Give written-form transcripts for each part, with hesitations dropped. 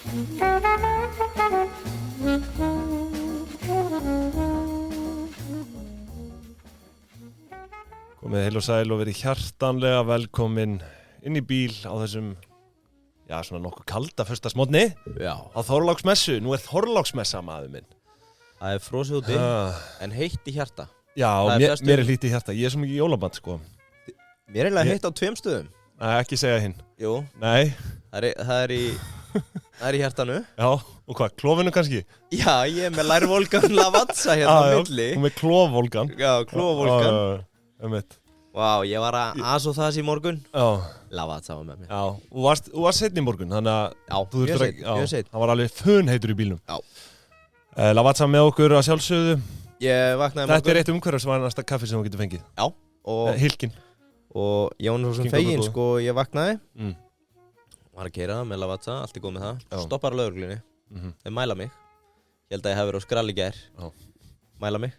Komið heil og sæl og verið hjartanlega velkomin inn í bíl á þessum, já, svona nokkuð kalda föstudagsmorgni á Þorláksmessu. Nú er Þorláksmessa, maður minn. Það er frosið úti, en heitt í hjarta. Já, mér er lítið í hjarta. Ég er svo mikið jólaband, sko. Mér er eiginlega heitt á 2 stöðum. Nei, ekki segja hinn. Jú. Nei. Það er í hjartanu. Já, og hvað, klofinu kannski? Já, ég er með lærvolgan Lavazza hérna á milli. Og með klofvolgan. Já, klofvolgan. Vá, ég var að aðsó það í morgun. Já. Lavazza var með mér. Já, og varst seinni í morgun, þannig að... Já, mjög seinni. Það var alveg funheitur í bílnum. Já. Lavazza með okkur að sjálfsögðu. Ég vaknaði morgun. Þetta er eitt umhverfisvænasta kaffi sem þú getur fengið. Já. Og Hilkin. Og ég var nú svo sem fegin, sko, ég vaknaði. Var að keyra með Lavazza, allt er góð með það. Já. Stoppar á lögreglunni. Þeir mæla mig. Ég held að ég hafi verið á skrall í gær. Já. Mæla mig.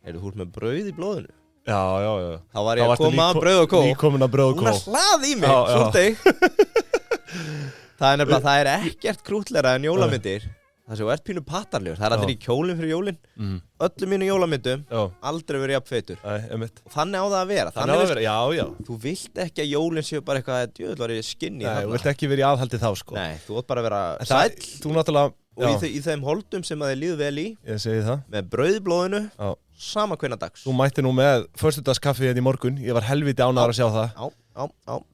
Þú ert með brauð í blóðinu? Já. Þá var ég að koma að brauð og kó. Nýkomin að brauð og kó. Hún er hlað í mig, svolítið. Það er nefnilega, það er ekkert krútleira en jólamyndir. Það sem þú ert pínu pattarlegur. Það er allir í kjólinn fyrir jólinn. Öllum mínu jólamyndum, aldrei verið jafn feitur. Og þannig á það að vera. Þannig á það að vera, já. Þú vilt ekki að jólinn séu bara eitthvað, djöfull var ég skinny. Nei, þú vilt ekki verið í aðhaldi þá, sko. Nei, þú átt bara að vera sæll. Þú náttúrulega... Og í þeim holdum sem að þið líður vel í. Ég segi það. Með brauð í blóðinu, sama hvenær dags. Þú mætti nú með föstudagskaffi hérna í morgun. Ég var helviti ánægður að sjá það. Já,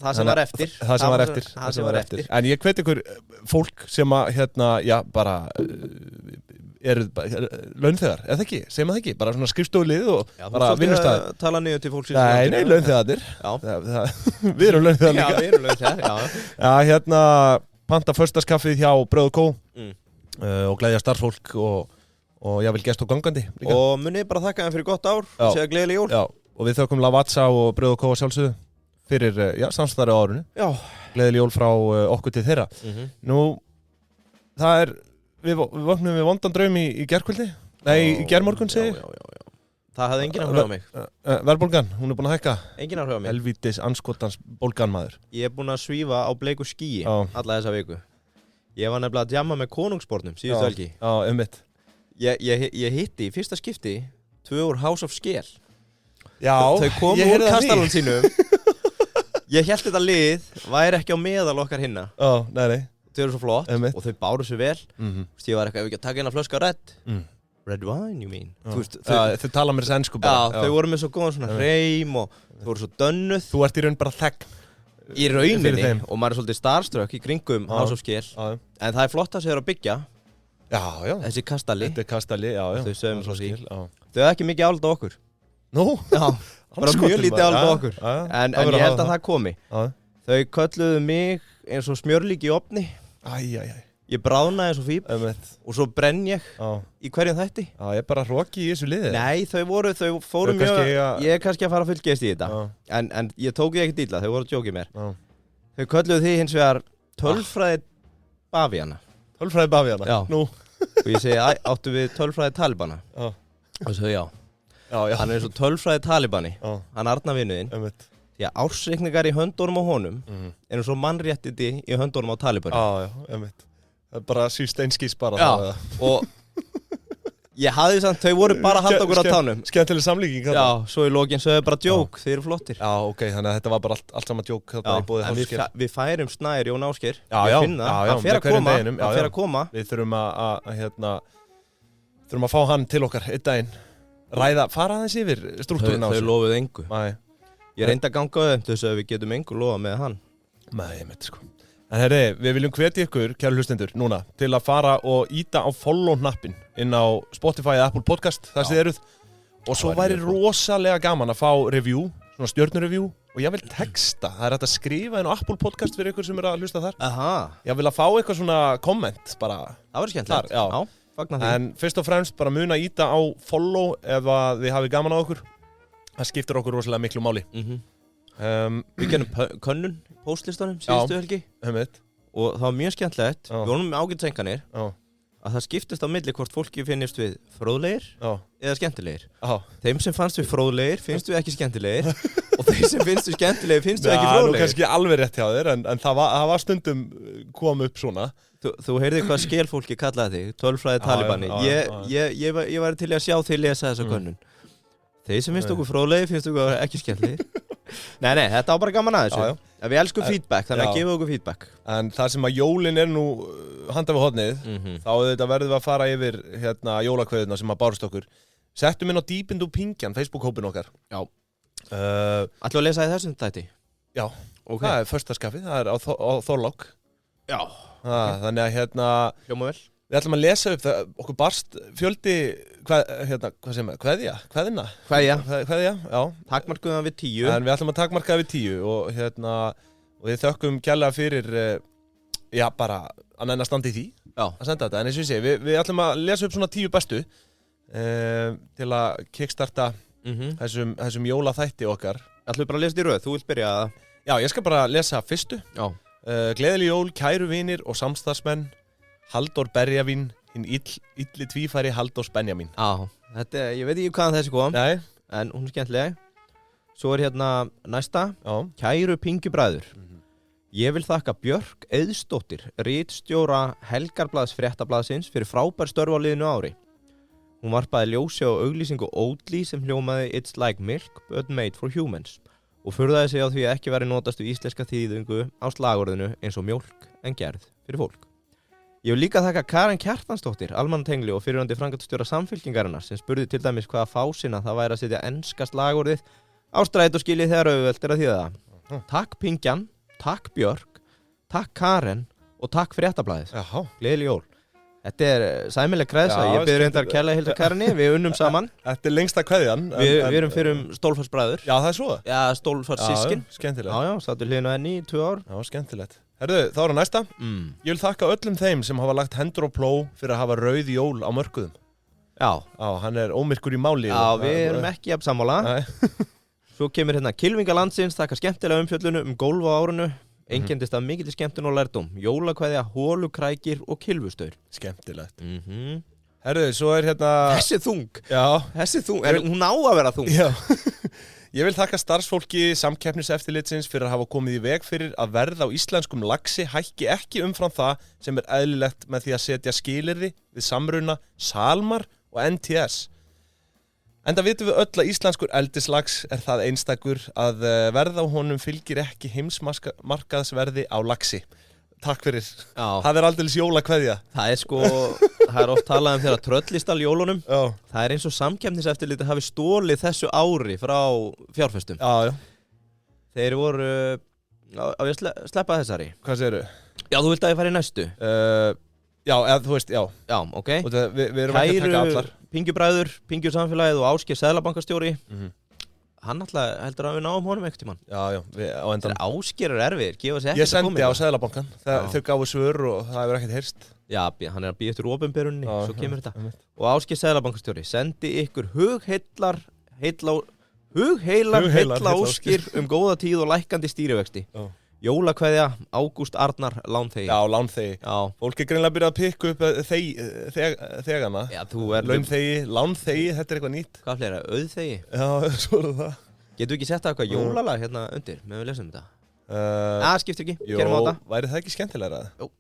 það sem var eftir. Það sem var eftir. En ég hvet ykkur fólk sem að, hérna, já, bara eru launþegar, eða ekki? Segir maður það ekki? Bara svona skrifstoflið og bara vinnustæðir. Já, þú tala niður til fólksins. Nei, launþegarnir. Já. Við erum launþegar líka. Já, við erum launþegar, já. Já, hérna, panta föstudagskaffið hjá Brauð og Kó. Og gleðja starfsfólk og ég vil gest og gangandi líka. Og munið bara þakka þeim fyrir gott ár og segja gleðileg jól. Já, og við þökkum Lavazza og Brauð og Kó sjálfsögðu fyrir samstarfi á árinu. Já. Gleðileg jól frá okkur til þeirra. Nú, það er, við vöknum við vondan draum í gærkvöldi. Nei, í gærmorgun segi ég. Já. Það hafði enginn áhrif á mig. Verðbólgan, hún er búin að hækka. Enginn áhrif á mig. Helvítis anskotans bólgan maður. Ég er búin að svífa á bleiku skýi alla þessa viku. Ég var nefnilega að djamma með konungsbornum síðustu helgi. Já, einmitt. Ég hitti í fyrsta skipti 2 úr House of Scale. Já, þau komu úr kastalun sínum. Ég hélt þetta lið væri ekki á meðal okkar hinna. Já, nei. Þau eru svo flott einmitt. Og þau báru svo vel. Ég var eitthvað, ef ekki að taka eina flösku af Red wine, you mean. Þau tala mér þess ensku bara. Já, þau voru með svo góðan svona hreim og þau voru svo dönnuð. Þú ert í raun bara þegn. Í rauninni, og maður er svolítið starstruck í kringum House of Scale. En það er flott að sér að byggja. Já. Þessi kastali. Þetta er kastali, já. Þau sögum svo því. Þau hefði ekki mikið áld á okkur. Nú? Já, bara mjög lítið áld á okkur. En ég held að það komi. Þau kölluðu mig eins og smjörlík í ofni. Ég bráðnaði eins og fíb. Og svo brenn ég í hverjum þætti. Já, ég er bara hroki í þessu liði. Nei, þau fóru mjög... Ég er kannski að fara að fullgeist í þetta. En ég tók því ekkert illa, þau voru að djókið mér. Þau kölluðu því hins vegar tölfræði bavíana. Tölfræði bavíana? Já. Nú. Og ég segi, áttu við tölfræði talibana? Já. Og svo já. Hann er eins og tölfræði talibani. Hann Arna vinnuðinn. Því að ársreikningar í höndunum á honum er eins og mannréttindi í höndunum á talibani. Já. Það er bara síst einskís bara. Já, og ég hafði samt, þau voru bara að halda okkur á tánum. Skemmtileg samlíking. Já, svo í lokin sögðu bara djók, þeir eru flottir. Já, ok, þannig að þetta var bara allt saman djók þarna í bóði House of Scale. Við færum Snær Jón Ásgeir. Já, það fer að koma. Við þurfum að fá hann til okkar einn daginn. Fara aðeins yfir strúktúrinn á þessu. Þau lofuðu engu. Ég reyndi að ganga þau, þau sögðu við getum engu lofa með hann. Sko. En herri, við viljum hvetja ykkur, kæru hlustendur, núna til að fara og íta á follow-hnappinn inn á Spotify eða Apple Podcast, þar sem þið eruð. Og svo væri rosalega gaman að fá review, svona stjörnureview, og ég vil texta. Það er hægt að skrifa inn á Apple Podcast fyrir ykkur sem eru að hlusta þar. Ég vil að fá eitthvað svona komment bara. Það verður skemmtilegt. Já, fagna því. En fyrst og fremst bara muna að íta á follow ef að þið hafið gaman á okkur. Það skiptir okkur rosalega miklu máli. Við gerum könnun postlistanum síðustu helgi og það var mjög skemmtilegt. Við vorum með ágætsenganir að það skiptist á milli hvort fólki finnist við fróðlegir eða skemmtilegir. Þeim sem fannst við fróðlegir finnst við ekki skemmtilegir og þeim sem finnst við skemmtilegir finnst við ekki fróðlegir. Það er nú kannski alveg rétt hjá þér en það var stundum kom upp svona. Þú heyrði hvað skelfólki kallaði þig, tölfræði talibani. Ég væri til að sjá þig lesa þessa könnun. Þeir sem finnst okkur fróðlegir, finnst okkur ekki skemmtlegir. Nei, þetta á bara gaman að þessu. Við elskum feedback, þannig að gefa okkur feedback. En það sem að jólin nú handa við hornið, þá þetta verðum við að fara yfir jólakveðuna sem að bárst okkur. Settum inn á Dýpindu Pingjan, Facebook-hópin okkar. Já. Ætlum að lesa í þessum þætti? Já, okay. Það första skafið, það á Þorlák. Já. Þannig að hljóma vel. Við ætlum að lesa upp það, okkur barst fjöldi, hvað sem er, kveðina? Kveðja, já. Takmarkuðum við 10. En við ætlum að takmarka við 10 og við þökkum kærlega fyrir, bara að næna standa í því. Já. Að senda þetta, en eins og ég segi, við ætlum að lesa upp svona 10 bestu til að kickstarta þessum jólaþætti okkar. Ætlum við bara að lesa í röð, þú vilt byrja að... Já, ég skal bara lesa fyrstu. Já. Gleðileg jól, kæru vinir og samstarfsmenn. Halldór Berjavín, hinn illi tvífæri Halldórs Benjamín. Já, ég veit ekki hvaðan þessi kom. Nei. En hún er skemmtileg. Svo er næsta. Já. Kæru pingjubræður. Ég vil þakka Björk Eiðsdóttir, ritstjóra Helgarblaðs Fréttablaðsins fyrir frábær störf á liðnu ári. Hún varpaði ljósi á auglýsingu Oatly sem hljómaði It's like milk but made for humans og furðaði sig á því að ekki væri notast við íslenska þýðingu á slagorðinu eins og mjólk en gerð fyrir fólk. Ég vil líka þakka Karen Kjartansdóttir, almannatengli og fyrrverandi framkvæmdastjóra Samfylkingarinnar sem spurði til dæmis hvaða fásina það væri að setja enska slagorðið á strætóskilið þegar auðvelt er að þýða það. Takk Pingjan, takk Björk, takk Karen og takk Fréttablaðið. Gleðileg jól. Þetta er sæmileg kveðsa, ég byrði reyndar kærlega hilda Karinni, við unnum saman. Þetta er lengsta kveðjan. Við erum fyrir Stólfarsbræður. Já, það er svo. Já, Stólfarssískin. Já, skemmtilegt. Já, sattu hliðinu henni í 2 ár. Já, skemmtilegt. Herðu, þá er það næsta. Ég vil þakka öllum þeim sem hafa lagt hendur á plóg fyrir að hafa rauð jól á mörkuðum. Já. Já, hann er ómyrkur í máli. Já, við erum ekki jafn sammála. Svo kemur Kylfingar landsins, þakka skemmtilega umfjöllunu golf á árinu. Einkendist af mikill skemmtun og lærdóm. Jólakveðja, holukrækir og kylfustaur. Skemmtilegt. Herðu, svo er Þessi þung. Já. Þessi þung. Hún á að vera þung. Já. Ég vil þakka starfsfólki samkeppniseftirlitsins fyrir að hafa komið í veg fyrir að verð á íslenskum laxi hækki ekki umfram það sem er eðlilegt með því að setja skilyrði við samruna SALMAR og NTS. Enda vitum við öll að íslenskur eldislax er það einstakur að verð á honum fylgir ekki heimsmarkaðsverði á laxi. Takk fyrir. Já. Það er aldeilis jólakveðja. Það er oft talað þegar tröllistall jólunum. Já. Það er eins og samkeppniseftirlitið hafi stólið þessu ári frá fjárfestum. Já. Þeir voru á ég sleppa þessari. Hvað segirðu? Já, þú vilt að ég fari í næstu. Já, þú veist, já. Já, ok. Við erum ekki að taka allar. Pingjubræður, Pingjursamfélagið og Ásgeir Seðlabankastjóri. Hann alltaf heldur að við náum honum ekkert tímann. Já, á endan. Ásgeir er erfir, gefa sér ekkert ég sendi á Seðlabankan, þau gáfu svör og það hefur ekkert heyrst. Já, hann er að býða eftir opinberunni, svo kemur þetta. Og Ásgeir Seðlabankastjóri, sendi ykkur hugheilar óskir góða tíð og lækkandi stýrivexti. Jólakveðja, Ágúst Arnar, lánþegi. Já, lánþegi. Fólk er greinilega að byrja að pikka upp þegana. Já, launþegi, lánþegi, þetta er eitthvað nýtt. Hvað fleira, auðþegi? Já, svo er það. Getum við ekki sett eitthvað jólalag hérna undir, meðan við lesum þetta? Skiptir ekki, gerum á þetta. Væri það ekki skemmtilegra? Jú.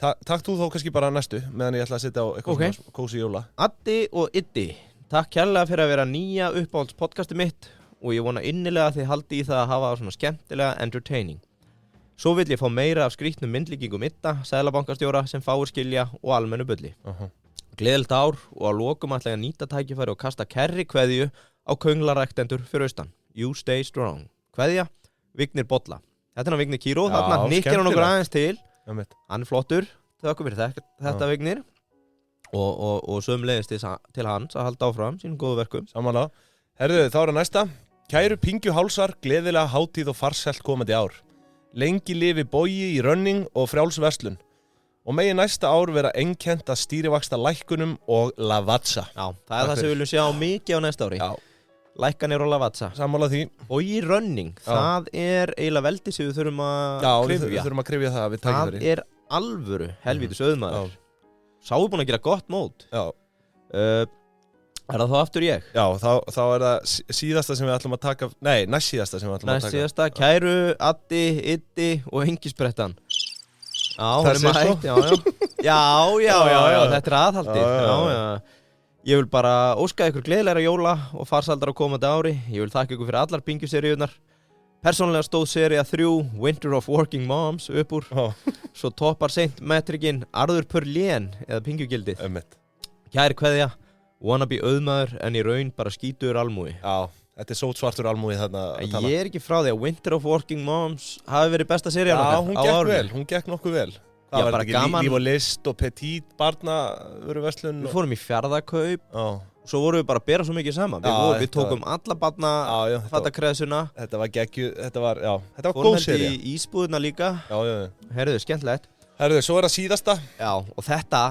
Takk þú þó kannski bara næstu, meðan ég ætla að setja á eitthvað svona kósi jóla. Addi og Iddi, takk kærlega fyrir að vera nýja uppáhalds podcasti mitt. Og ég vona innilega að þið haldi í það að hafa svona skemmtilega entertaining. Svo vil ég fá meira af skrýtnum myndlíkingum Idda, Seðlabankastjóra sem fáir skilja og almennu bulli. Gleðilegt ár og að lokum ætla ég að nýta tækifæri og kasta kærrikveðju á könglaræktendur fyrir austan. You stay strong. Kveðja, Vignir Bolla. Þetta er Vignir Kíró, þarna nikkir hann okkur aðeins til. Hann er flottur, þökkum fyrir þetta Vignir. Og sömulegist til hans að halda áfram sínum góðu verkum. Samanlega. Herðu, þá er það næsta. Kæru Pingjuhálsar, gleðilega hátíð og farsælt komandi ár. Lengi lifi bogi í running og frjálsverslun. Og megi næsta ár vera einkennt að stýrivaxta lækkunum og Lavazza. Já, það er það sem við viljum sjá mikið á næsta ári. Já. Lækkanir og Lavazza. Sammála því. Bogi running, það er eiginlega veldi sem við þurfum að kryfja. Já, við þurfum að kryfja það við tækifæri. Það er alvöru, helvítis auðmaður. Sá er búin að gera gott mót. Já. Er það þá aftur ég? Já, þá er það síðasta sem við ætlum að taka... Nei, næst síðasta sem við ætlum að taka. Næst síðasta, kæru, Addi, Iddi og Engisbrettan. hún mætt, já, þetta aðhaldið. Já. Ég vil bara óska ykkur gleðilegra jóla og farsældar á komandi ári. Ég vil þakka ykkur fyrir allar Bingju-seríurnar. Persónulega stóð sería 3, Winter of Working Moms, upp úr. Svo toppar seint metrikinn Arður Pörlén eða Pingjugildið. Kæri kveðja, wannabe auðmaður en í raun bara skítur almúi. Já, þetta sótsvartur almúi þarna. Ég ekki frá því að Winter of Working Moms hafi verið besta serían okkar. Já, hún gekk nokkuð vel. Það var ekki gaman. Líf og list og petit barna vöruverslun. Við fórum í Fjarðakaup. Svo vorum við bara að bera svo mikið saman. Við tókum alla barna fattakreðsuna. Þetta var geggju, þetta var góð sería. Fórum í ísbúðina líka. Já. Herðu, skemmtilegt. Herðu, svo það síðasta. Já, og þetta,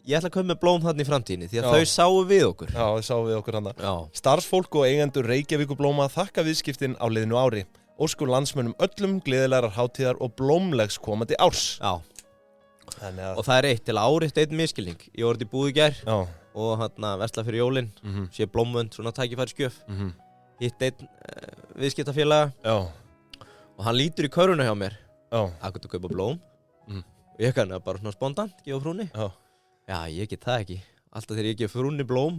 ég ætla að koma með blóm þarna í framtíðinni því að þau sáu við okkur. Já, þau sáu við okkur hana. Starfsfólk og eigendur Reykjavíkurblóma þakka viðskiptin á liðnu ári. Óskur landsmönnum öllum gleðilegar hátíðar og blómlegs komandi árs. Já. Og það er eitt til að árétta einn misskilning. Ég var í búð í gær og versla fyrir jólin, sé blómvönd, svona tækifæri skjöf. Hitt einn viðskiptafélaga og hann lítur í körfuna hjá mér. Akkur að kaupa blóm. Og ég kann bara svona spontant gefa frúnni. Já, ég get það ekki. Alltaf þegar ég gef frúnni blóm,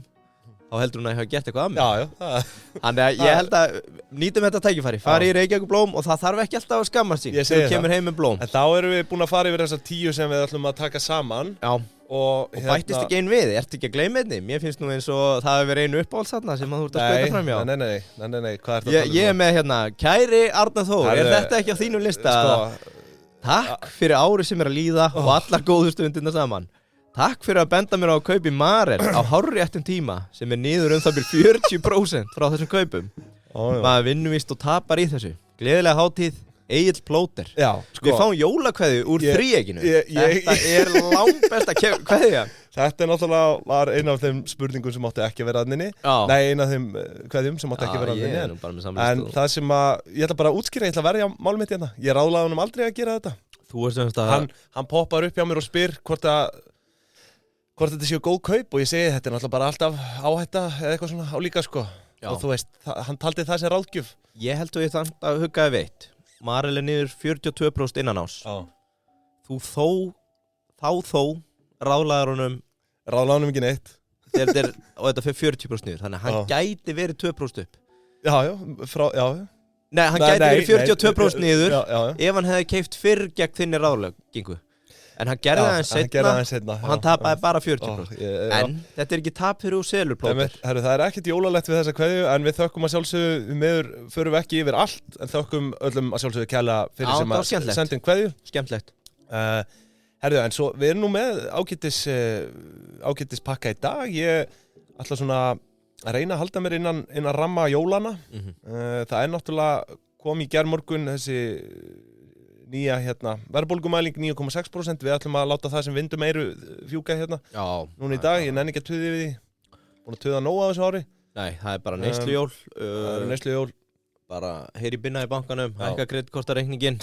þá heldur hún að ég hafa gert eitthvað að mér. Þannig að ég held að nýtum þetta tækifæri. Fari í Reykjavíkurblóm og það þarf ekki alltaf að skammast sín. Þú kemur heim með blóm. En þá erum við búin að fara yfir þessar 10 sem við ætlum að taka saman. Og bættist ekki einn við. Ertu ekki að gleyma einni? Mér finnst nú eins og það hefur verið einu uppáhalds þarna sem þú ert að skauta fram hjá. Nei. Hvað er þetta? Ég er með hérna, kæri Arnar Þór, er þetta ekki á þínu lista? Takk fyrir árið sem er að líða og allar góðu stundirna saman. Takk fyrir að benda mér á að kaupa í Marel á hárréttum tíma sem er niður það byrjum 40% frá þessum kaupum. Maður vinnur víst og tapar í þessu. Gleðilega hátíð, Egill Plóter. Við fáum jólakveðju úr þríegginu. Þetta er langbesta kveðja. Þetta náttúrulega var eina af þeim spurningum sem átti ekki að vera aðninni. Nei, eina af þeim kveðjum sem átti ekki að vera aðninni. En það sem ég ætla bara að útskýra, ég ætla að verja málum mitt hérna. Ég ráðlaði honum aldrei að gera þetta. Hann poppar upp hjá mér og spyr hvort þetta séu góð kaup og ég segi þetta er náttúrulega bara alltaf áhætta eða eitthvað svona álíka sko. Og þú veist, hann taldi það sem ráðgjöf. Ég held að ég þann að huggaði veitt. Marel er niður 42% innan ás. Þú þó ráðlaði honum ekki neitt. Og þetta fyrir 40% niður, þannig að hann gæti verið 2% upp. Já. Nei, hann gæti verið 42% niður ef hann hefði keypt fyrr gegn þinni ráðleggingu. En hann gerði aðeins setna og hann tapaði bara 40%. En þetta er ekki tap fyrir úr selur Plóter. Það er ekkert jólalegt við þessa kveðju, en við þökkum að sjálfsögðu meður förum við ekki yfir allt, en þökkum öllum að sjálfsögðu kæla fyrir sem að senda inn kveðju. Skemmtlegt. Herðu, en svo við erum nú með ágætis pakka í dag. Ég ætla svona að reyna að halda mér innan ramma jólana. Það er náttúrulega kom í gærmorgun þessi nýja verðbólgumæling 9,6%. Við ætlum að láta það sem vindum eiru fjúka núna í dag. Ég nenni ekki að tuði við því. Búin að tuða nóg á þessu ári. Nei, það er bara neyslujól. Bara heyri binna í bankanum, hækka kreditkortareikningin.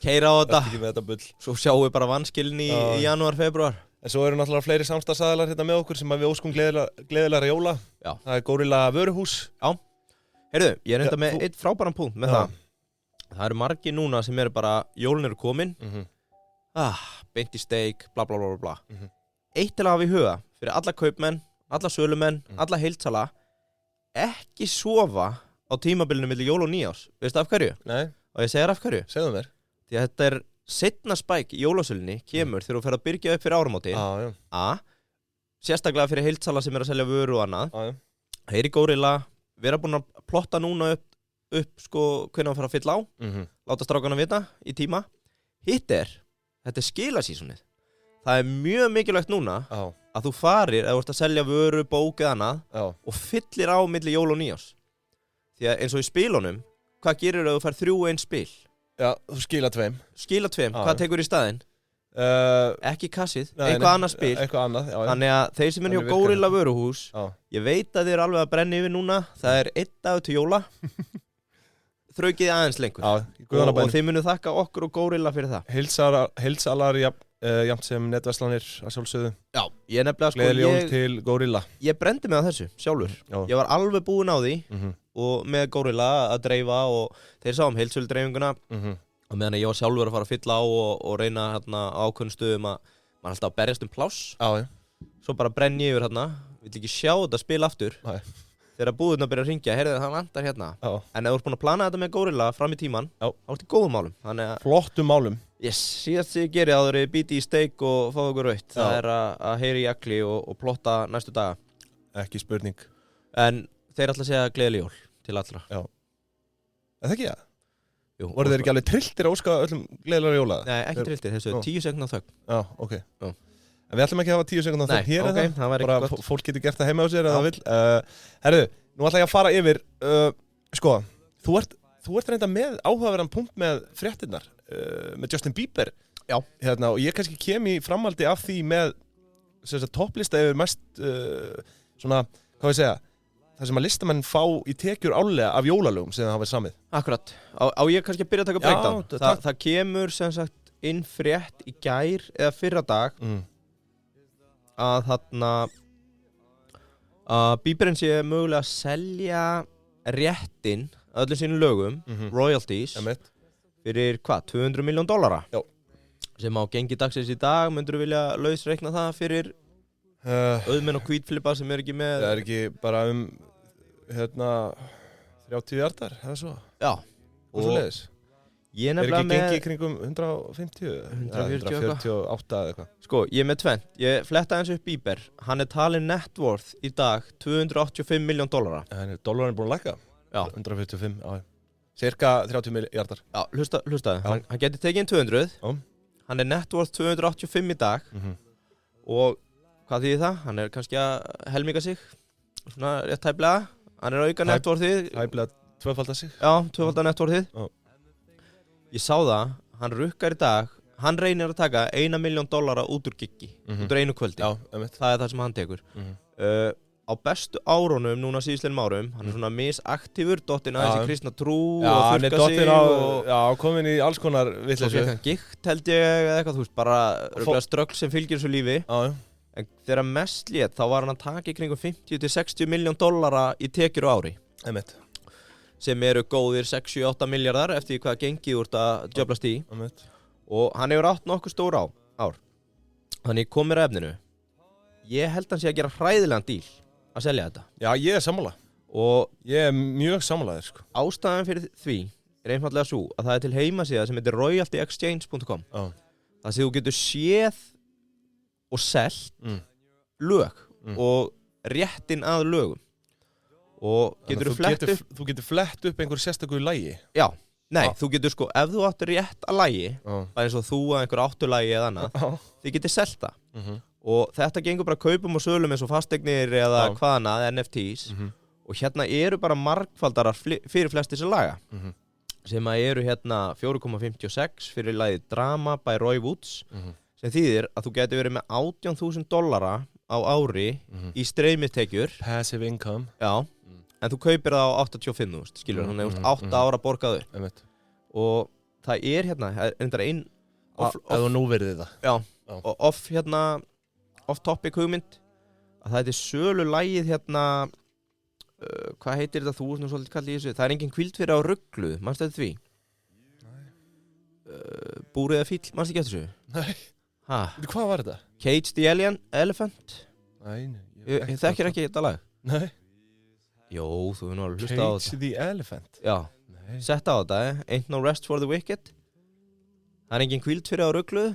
Keyra á þetta. Svo sjáum við bara vanskilin í janúar, februar. En svo eru náttúrulega fleiri samstarfsaðilar með okkur sem við óskum gleðilegra jóla. Það er Górilla vöruhús. Heyrðu, ég er enda með eitt frábæran punkt með það. Það eru margir núna sem eru bara, jólin eru komin, beint í steik, bla bla bla bla. Eitt til að hafa í huga, fyrir alla kaupmenn, alla sölumenn, alla heildsala, ekki sofa á tímabilinu milli jól og nýjárs. Veistu af hverju? Nei. Og ég segir af hverju? Segðu mér. Því að þetta er seinna spæk í jólasölinni kemur þegar þú fer að byrja upp fyrir áramótin. Sérstaklega fyrir heildsala sem er að selja vöru og annað. Heyri Górilla, vera búin að plotta núna upp sko hvernig hann fara að fylla á, láta strákana vita í tíma. Þetta er skilasísonið. Það er mjög mikilvægt núna að þú farir, eða þú ert að selja vöru, bók eða annað og fyllir á milli jól og nýjárs. Því að eins og í spilunum, hvað gerir þú fær 3-1 spil? Já, þú skila 2. Skila 2, hvað tekur í staðinn? Ekki kassið, eitthvað annað spil. Þannig að þeir sem er hjá Górilla vöruhús, ég veit að þið er alveg að brenna yfir núna, það er 1 dagur til jóla. Þraukið aðeins lengur og þið munu þakka okkur og Górilla fyrir það. Heildsalar jafnt sem netverslanir að sjálfsögðu. Já, ég nefnilega gleðileg jól til Górilla. Ég brendi mig á þessu sjálfur. Ég var alveg búinn á því og með Górilla að dreifa og þeir sáum heildsöludreifinguna og meðan ég var sjálfur að fara að fylla á og reyna hérna ákveðnum stöðum að maður alltaf að berjast pláss. Svo bara brenn ég yfir hérna, vill ekki sjá þetta spil aftur. Þegar búðurna byrja að ringja, heyrðu það vantar hérna. En ef þú ert búin að plana þetta með Gorilla fram í tíman, þá ertu í góðum málum. Flottum málum. Yes, síðast sem ég geri áður ég bíti í steik og fá okkur rautt. Það er að heyri í agli og plotta næstu daga. Ekki spurning. En þeir alltaf segja gleðileg jól til allra. Já. Er það ekki það? Jú. Voru þeir ekki alveg trilltir að óska öllum gleðilega jóla? Nei, ekki trilltir, þessu 10 sekúndna þögn. Já, ok. Já. En við ætlum ekki að hafa 10 sekúndna þögn hér okay, það væri bara gott. Fólk getur gert það heima á sér eða það vill. Herðu, nú ætla ég að fara yfir, sko, þú ert reynda með áhugaverðan punkt með fréttirnar, með Justin Bieber. Já. Hérna, og ég kannski kem í framhaldi af því með topplista yfir mest, svona, hvað ég segja, það sem að listamenn fá í tekjur árlega af jólalögum sem það hafa samið. Akkurat. Á ég kannski að byrja að taka breakdown. Það kemur sem sagt inn frétt í gær eða fyrra dag að þarna að Bieberinn sé mögulega að selja réttinn að öllum sínum lögum, royalties, fyrir hvað, $200 million? Já. Sem á gengi dagsins í dag, myndur þú vilja lausreikna það fyrir auðmenn og hvítflippa sem ekki með... Það ekki bara 30 hjartar, eða svo? Já. Og svo leiðis? Ég nefnilega ekki gengi í kringum 150? 148 eða eitthvað? Sko, ég með tvennt. Ég fletta eins upp Bieber. Hann talin net worth í dag $285 million. Dólarinn er búin að lækka? Já. 145, já. Cirka 30 miljardar. Já, hlustaði. Hann geti tekið inn 200. Já. Hann net worth 285 í dag. Og hvað þýðir það? Hann kannski að helminga sig. Svona rétt tæplega. Hann auka net worthið. Tæplega tvöfalda sig. Já, tvöfalda net worthið. Já. Ég sá það, hann rukkar í dag, hann reynir að taka $1 million út úr giggi, út úr einu kvöldi. Já, það er það sem hann tekur. Á bestu árunum, núna síðustlegum árum, hann er svona misaktífur, dottinn aðeins í kristna trú og þurrka sig og... Já, komin í alls konar vitleysu. Svo fekk hann gikt held ég eða eitthvað, þú veist, bara ströggl sem fylgir þessu lífi. Já. En þegar mest lét, þá var hann að taka í kringum $50–60 million í tekjur á ári. Sem eru góðir 6-8 miljardar eftir hvað gengi úr þetta djöflast í. Og hann hefur átt nokkuð stór ár. Þannig kom mér að efninu. Ég held hann sé að gera hræðilegan díl að selja þetta. Já, ég er sammála. Og ég er mjög sammálaður, sko. Ástæðan fyrir því er einfaldlega svo að það er til heimasíða sem heitir royaltyexchange.com. Það sem þú getur séð og selt lög og réttinn að lögum. Og þú getur flett upp einhver sérstakur lagi? Já, nei, þú getur sko, ef þú áttur rétt að lagi, það er eins og þú að einhver áttur lagi eða annað, þið getur selt það. Og þetta gengur bara kaupum og sölum eins og fasteignir eða hvað annað, NFTs. Og hérna eru bara margfaldarar fyrir flest þessi laga. Sem að eru hérna 4,56 fyrir lagið Drama by Roy Woods, sem þýðir að þú getur verið með $18,000 á ári í streymistekjur. Passive income. Já. En þú kaupir það á 85.000, skilur, hann hefur 8 ára borgaður. Og það er hérna, það er einn... Eða nú verið það. Já, og off-topic hugmynd, að það er sölu lagið hérna, hvað heitir þetta þú, svona svolítið kallið í þessu, það er engin hvíld fyrir á ruglu, manstu þetta því? Nei. Búrið eða fíll, manstu ekki eftir þessu? Nei. Hvað var þetta? Cage the Elephant? Nei. Ég þekkir ekki þetta lag. Nei. Jó, þú hefur nú alveg hlusta á þetta. Cage the Elephant? Já, setta á þetta, Ain't no rest for the wicked. Það er engin hvíld fyrir á ruglu.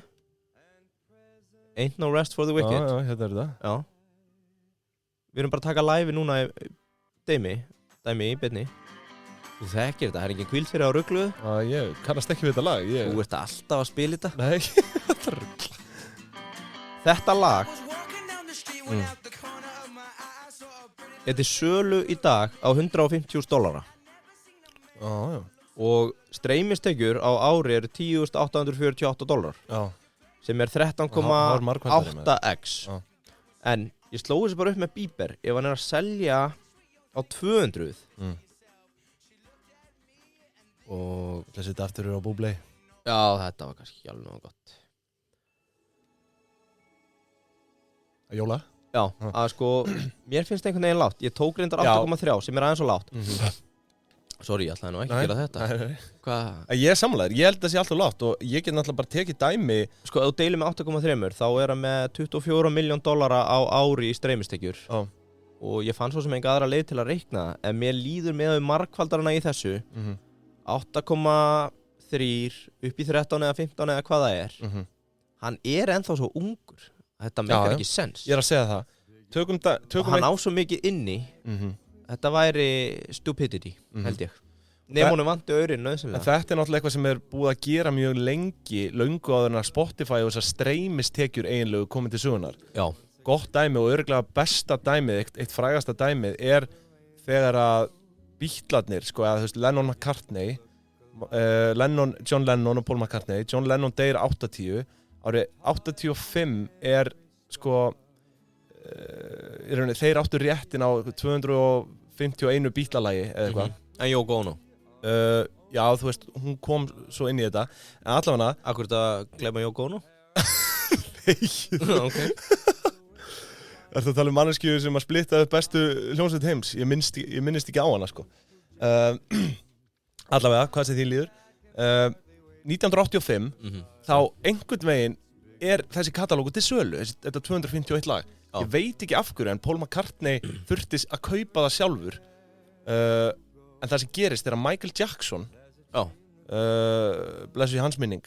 Ain't no rest for the wicked. Já, hérna er það. Já. Við erum bara að taka live núna í dæmi í beinni. Þú þekkir þetta, það er engin hvíld fyrir á ruglu. Já, ég kannast ekki við þetta lag. Þú ert alltaf að spila þetta. Nei, þetta er rugla. Þetta lag Þetta er sölu í dag á $150,000. Já. Og streymistekjur á ári eru $10,848. Já. Sem er 13,8x. En ég sló þessu bara upp með Bieber. Ef hann er að selja á 200 og þessi þetta aftur á Búblei. Já, þetta var kannski ekki alveg nógu gott. Að jóla? Já, að sko, mér finnst einhvern veginn lágt. Ég tók reyndar 8,3 sem er aðeins og lágt. Sorry, ég ætlaði nú ekki að gera þetta. Nei. Hvað? Ég sammálaður, ég held að það sé alltaf lágt og ég get náttúrulega bara tekið dæmi. Sko, ef þú deilir með 8,3 þá er hann með $24 million á ári í streymistekjur. Og ég fann svo sem enga aðra leið til að reikna. En mér líður með margfaldarana í þessu. 8,3 upp í 13 eða 15 eða hvað það er. Hann er ennþá svo ungur. Þetta meikar ekki sens. Ég er að segja það. Og hann á svo mikið inni. Þetta væri stupidity, held ég. Nefnum vanti aurinn nöðsynlega. Þetta er náttúrulega eitthvað sem er búið að gera mjög löngu áður en að Spotify og þessar streymistekjur eiginlegu komið til sögunar. Já. Gott dæmi og örugglega besta dæmið, eitt frægasta dæmið er þegar að Beatlarnir, sko, eða þú veist, Lennon McCartney, John Lennon og Paul McCartney, John Lennon deyr 80, árið 85 er, sko, þeir áttu réttin á 251 Beatlalagi eða eitthvað. En Yoko Ono? Já, þú veist, hún kom svo inn í þetta. En allavega... Akkur þetta gleyma Yoko Ono? Nei. Ok. Ertu að tala um manneskju sem að splitta upp bestu hljómsveit heims? Ég minnist ekki á hana, sko. Allavega, hvað sem því líður. 1985, þá einhvern veginn er þessi katalógu til sölu, þetta 251 lag. Ég veit ekki af hverju, en Paul McCartney þurfti að kaupa það sjálfur. En það sem gerist er að Michael Jackson, blessu í hans minning,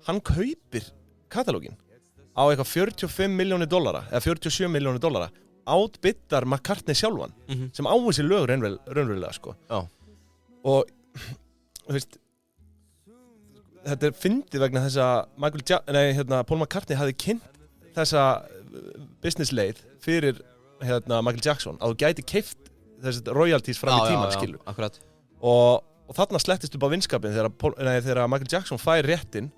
hann kaupir katalógin á eitthvað $45 milljónir, eða $47 milljónir, átbyttar McCartney sjálfan, sem á þessi lög raunverulega, sko. Og, þú veist, þetta er fyndið vegna þess að Paul McCartney hafði kynnt þessa businessleið fyrir Michael Jackson að þú gæti keypt þessi royalties fram í tímann, skilur. Akkurat. Og þarna slettist upp á vinskapin þegar Michael Jackson fær réttin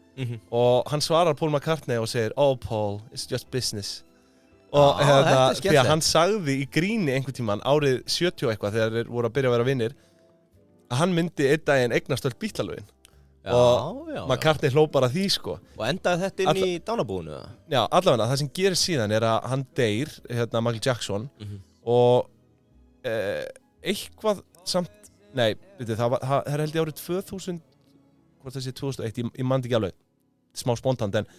og hann svarar Paul McCartney og segir "Oh Paul, it's just business." Og því að hann sagði í gríni einhvern tímann árið 70 eitthvað þegar þeir voru að byrja að vera vinir að hann myndi einn daginn eignast öll Beatlalögin. Og McCartney hló bara því, sko. Og endaði þetta inn í dánabúinu? Já, allavega, það sem gerir síðan er að hann deyr, Michael Jackson, og eitthvað samt, nei, veitu, það er held ég árið 2000, hvort það sé 2001, ég man ekki alveg, smá spontant, en